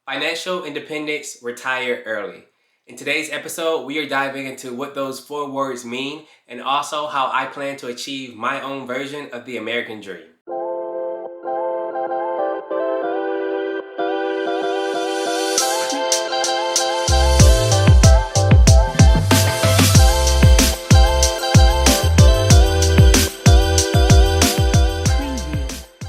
Financial independence, retire early. In today's episode, we are diving into what those 4 words mean and also how I plan to achieve my own version of the American dream.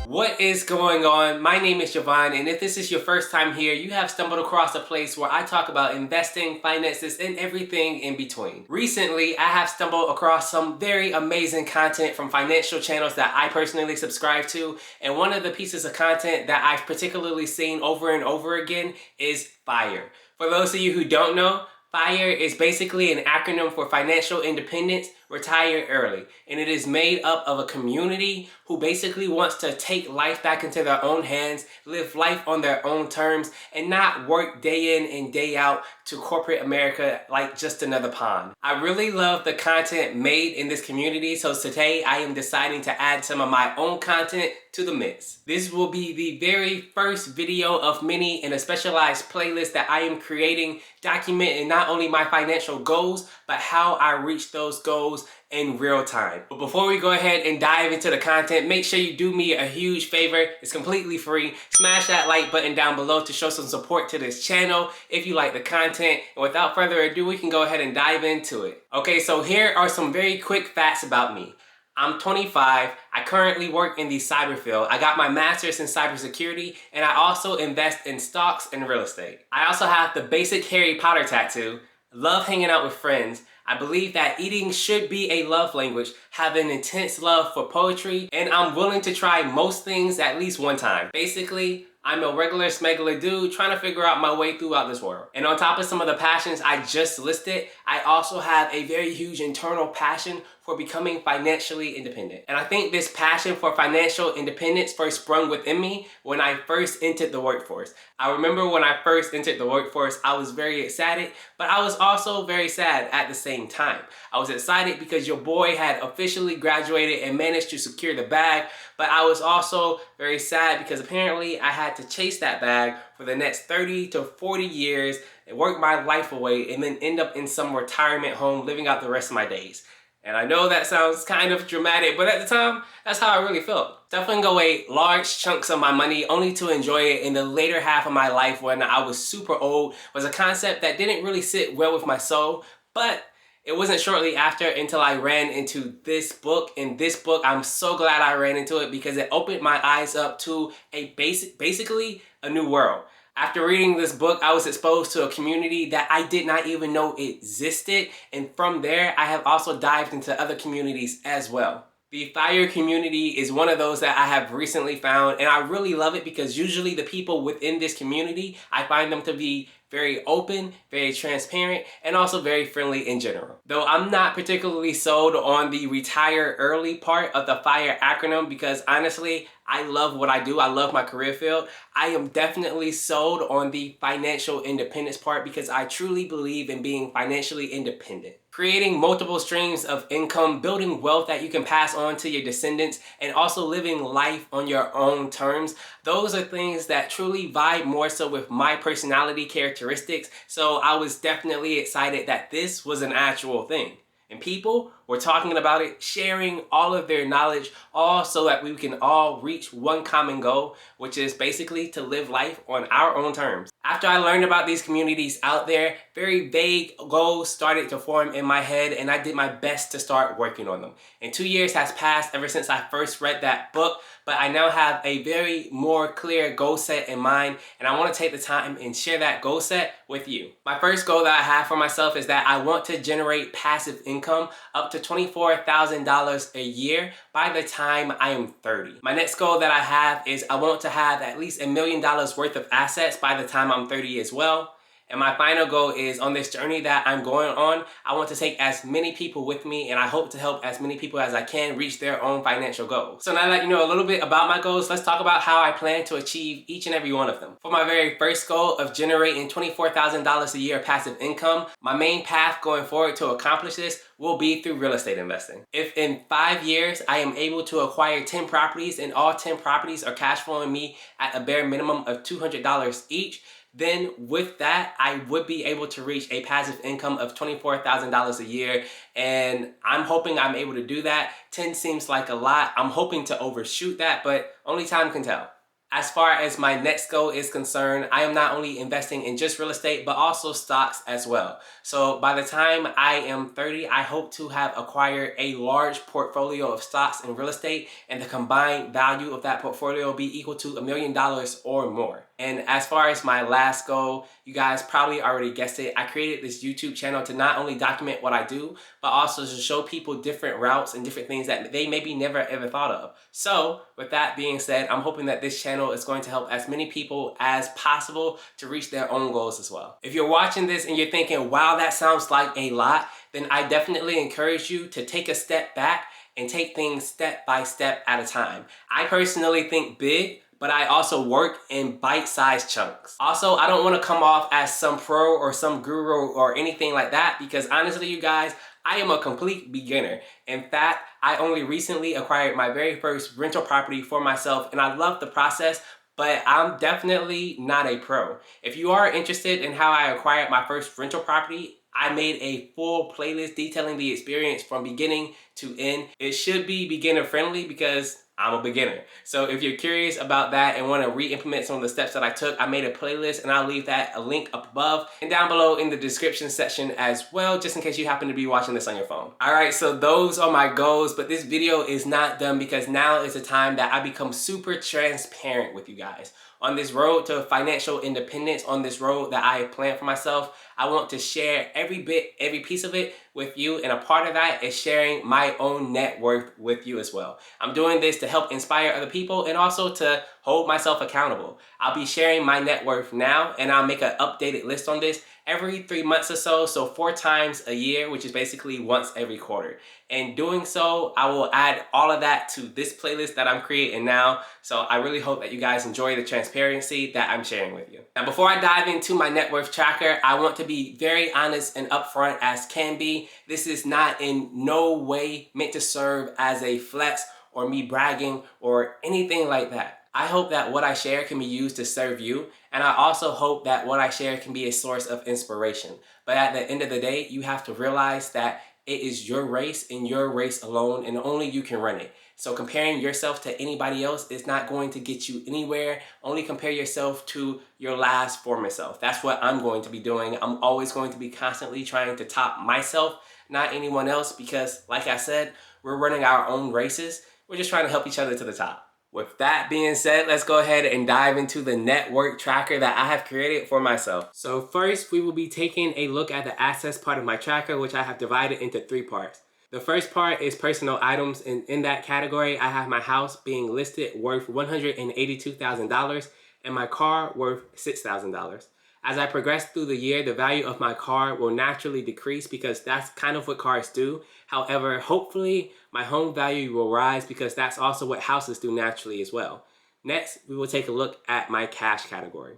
What is going on? My name is Javon, and if this is your first time here, you have stumbled across a place where I talk about investing, finances, and everything in between. Recently, I have stumbled across some very amazing content from financial channels that I personally subscribe to, and one of the pieces of content that I've particularly seen over and over again is FIRE. For those of you who don't know, FIRE is basically an acronym for Financial Independence, Retire Early, and it is made up of a community who basically wants to take life back into their own hands, live life on their own terms, and not work day in and day out to corporate America like just another pawn. I really love the content made in this community, so today I am deciding to add some of my own content to the mix. This will be the very first video of many in a specialized playlist that I am creating, documenting not only my financial goals, but how I reach those goals in real time. But before we go ahead and dive into the content, make sure you do me a huge favor. It's completely free. Smash that like button down below to show some support to this channel if you like the content. And without further ado, we can go ahead and dive into it. Okay, so here are some very quick facts about me. I'm 25. I currently work in the cyber field. I got my master's in cybersecurity, and I also invest in stocks and real estate. I also have the basic Harry Potter tattoo, love hanging out with friends. I believe that eating should be a love language, have an intense love for poetry, and I'm willing to try most things at least one time. Basically, I'm a regular smuggler dude trying to figure out my way throughout this world. And on top of some of the passions I just listed, I also have a very huge internal passion for becoming financially independent. And I think this passion for financial independence first sprung within me when I first entered the workforce. I remember when I first entered the workforce, I was very excited, but I was also very sad at the same time. I was excited because your boy had officially graduated and managed to secure the bag, but I was also very sad because apparently I had to chase that bag for the next 30 to 40 years and work my life away and then end up in some retirement home living out the rest of my days. And I know that sounds kind of dramatic, but at the time, that's how I really felt. Stuffing away large chunks of my money only to enjoy it in the later half of my life when I was super old was a concept that didn't really sit well with my soul, but it wasn't shortly after until I ran into this book. And this book, I'm so glad I ran into it because it opened my eyes up to a basically a new world. After reading this book, I was exposed to a community that I did not even know existed. And from there, I have also dived into other communities as well. The FIRE community is one of those that I have recently found, and I really love it because usually the people within this community, I find them to be very open, very transparent, and also very friendly in general. Though I'm not particularly sold on the retire early part of the FIRE acronym because honestly, I love what I do. I love my career field. I am definitely sold on the financial independence part because I truly believe in being financially independent. Creating multiple streams of income, building wealth that you can pass on to your descendants, and also living life on your own terms. Those are things that truly vibe more so with my personality characteristics. So I was definitely excited that this was an actual thing. And people were talking about it, sharing all of their knowledge, all so that we can all reach one common goal, which is basically to live life on our own terms. After I learned about these communities out there, very vague goals started to form in my head, and I did my best to start working on them. And 2 years has passed ever since I first read that book, but I now have a very more clear goal set in mind, and I want to take the time and share that goal set with you. My first goal that I have for myself is that I want to generate passive income up to $24,000 a year by the time I am 30. My next goal that I have is I want to have at least $1 million worth of assets by the time I'm 30 as well. And my final goal is on this journey that I'm going on, I want to take as many people with me, and I hope to help as many people as I can reach their own financial goals. So now that you know a little bit about my goals, let's talk about how I plan to achieve each and every one of them. For my very first goal of generating $24,000 a year of passive income, my main path going forward to accomplish this will be through real estate investing. If in 5 years I am able to acquire 10 properties and all 10 properties are cash flowing me at a bare minimum of $200 each, then with that, I would be able to reach a passive income of $24,000 a year. And I'm hoping I'm able to do that. 10 seems like a lot. I'm hoping to overshoot that, but only time can tell. As far as my next goal is concerned, I am not only investing in just real estate, but also stocks as well. So by the time I am 30, I hope to have acquired a large portfolio of stocks and real estate, and the combined value of that portfolio will be equal to $1 million or more. And as far as my last goal, you guys probably already guessed it. I created this YouTube channel to not only document what I do, but also to show people different routes and different things that they maybe never ever thought of. So with that being said, I'm hoping that this channel is going to help as many people as possible to reach their own goals as well. If you're watching this and you're thinking, wow, that sounds like a lot, then I definitely encourage you to take a step back and take things step by step at a time. I personally think big, but I also work in bite-sized chunks. Also, I don't want to come off as some pro or some guru or anything like that, because honestly, you guys, I am a complete beginner. In fact, I only recently acquired my very first rental property for myself, and I love the process, but I'm definitely not a pro. If you are interested in how I acquired my first rental property, I made a full playlist detailing the experience from beginning to end. It should be beginner friendly because I'm a beginner. So if you're curious about that and want to re-implement some of the steps that I took, I made a playlist, and I'll leave that a link up above and down below in the description section as well, just in case you happen to be watching this on your phone. All right, so those are my goals, but this video is not done, because now is the time that I become super transparent with you guys. On this road to financial independence, on this road that I have planned for myself, I want to share every bit, every piece of it with you, and a part of that is sharing my own net worth with you as well. I'm doing this to help inspire other people and also to hold myself accountable. I'll be sharing my net worth now, and I'll make an updated list on this every 3 months or so 4 times a year, which is basically once every quarter. And doing so, I will add all of that to this playlist that I'm creating now. So I really hope that you guys enjoy the transparency that I'm sharing with you. Now, before I dive into my net worth tracker, I want to be very honest and upfront as can be. This is not in no way meant to serve as a flex or me bragging or anything like that. I hope that what I share can be used to serve you, and I also hope that what I share can be a source of inspiration. But at the end of the day, you have to realize that it is your race and your race alone, and only you can run it. So comparing yourself to anybody else is not going to get you anywhere. Only compare yourself to your last former self. That's what I'm going to be doing. I'm always going to be constantly trying to top myself, not anyone else, because like I said, we're running our own races. We're just trying to help each other to the top. With that being said, let's go ahead and dive into the net worth tracker that I have created for myself. So first, we will be taking a look at the assets part of my tracker, which I have divided into 3 parts. The first part is personal items, and in that category, I have my house being listed worth $182,000 and my car worth $6,000. As I progress through the year, the value of my car will naturally decrease because that's kind of what cars do. However, hopefully my home value will rise because that's also what houses do naturally as well. Next, we will take a look at my cash category.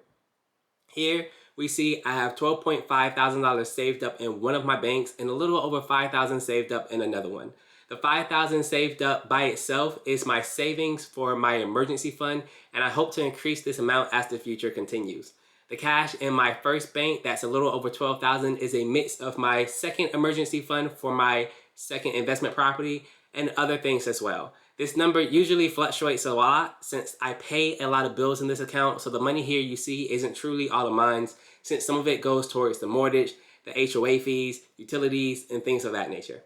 Here we see I have $12.5 thousand saved up in one of my banks and a little over $5,000 saved up in another one. The $5,000 saved up by itself is my savings for my emergency fund, and I hope to increase this amount as the future continues. The cash in my first bank, that's a little over $12,000, is a mix of my second emergency fund for my second investment property and other things as well. This number usually fluctuates a lot since I pay a lot of bills in this account, so the money here you see isn't truly all of mine, since some of it goes towards the mortgage, the HOA fees, utilities, and things of that nature.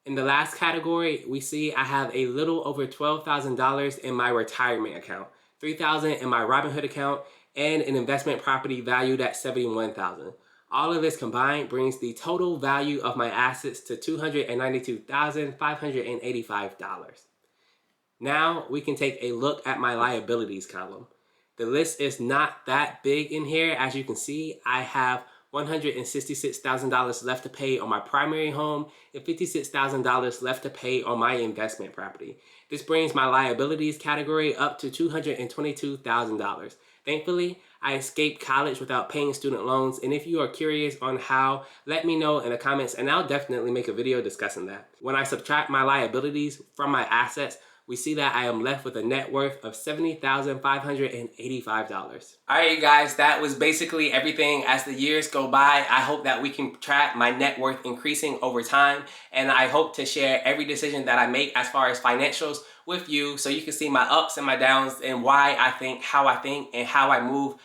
In the last category, we see I have a little over $12,000 in my retirement account, $3,000 in my Robinhood account, and an investment property valued at $71,000. All of this combined brings the total value of my assets to $292,585. Now we can take a look at my liabilities column. The list is not that big in here. As you can see, I have $166,000 left to pay on my primary home and $56,000 left to pay on my investment property. This brings my liabilities category up to $222,000. Thankfully, I escaped college without paying student loans, and if you are curious on how, let me know in the comments and I'll definitely make a video discussing that. When I subtract my liabilities from my assets, we see that I am left with a net worth of $70,585. All right, you guys, that was basically everything. As the years go by, I hope that we can track my net worth increasing over time, and I hope to share every decision that I make as far as financials with you, so you can see my ups and my downs and why I think, and how I move.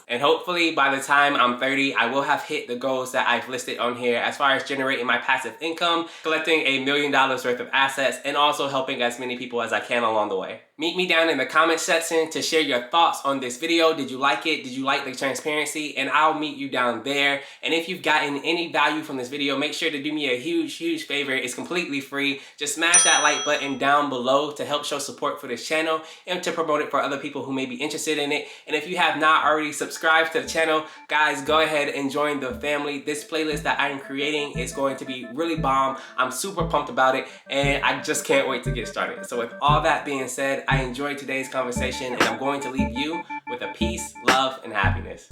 And hopefully by the time I'm 30, I will have hit the goals that I've listed on here as far as generating my passive income, collecting $1 million worth of assets, and also helping as many people as I can along the way. Meet me down in the comment section to share your thoughts on this video. Did you like it? Did you like the transparency? And I'll meet you down there. And if you've gotten any value from this video, make sure to do me a huge favor. It's completely free. Just smash that like button down below to help show support for this channel and to promote it for other people who may be interested in it. And if you have not already subscribed to the channel, guys, go ahead and join the family. This playlist that I'm creating is going to be really bomb. I'm super pumped about it, and I just can't wait to get started. So with all that being said, I enjoyed today's conversation, and I'm going to leave you with a peace, love, and happiness.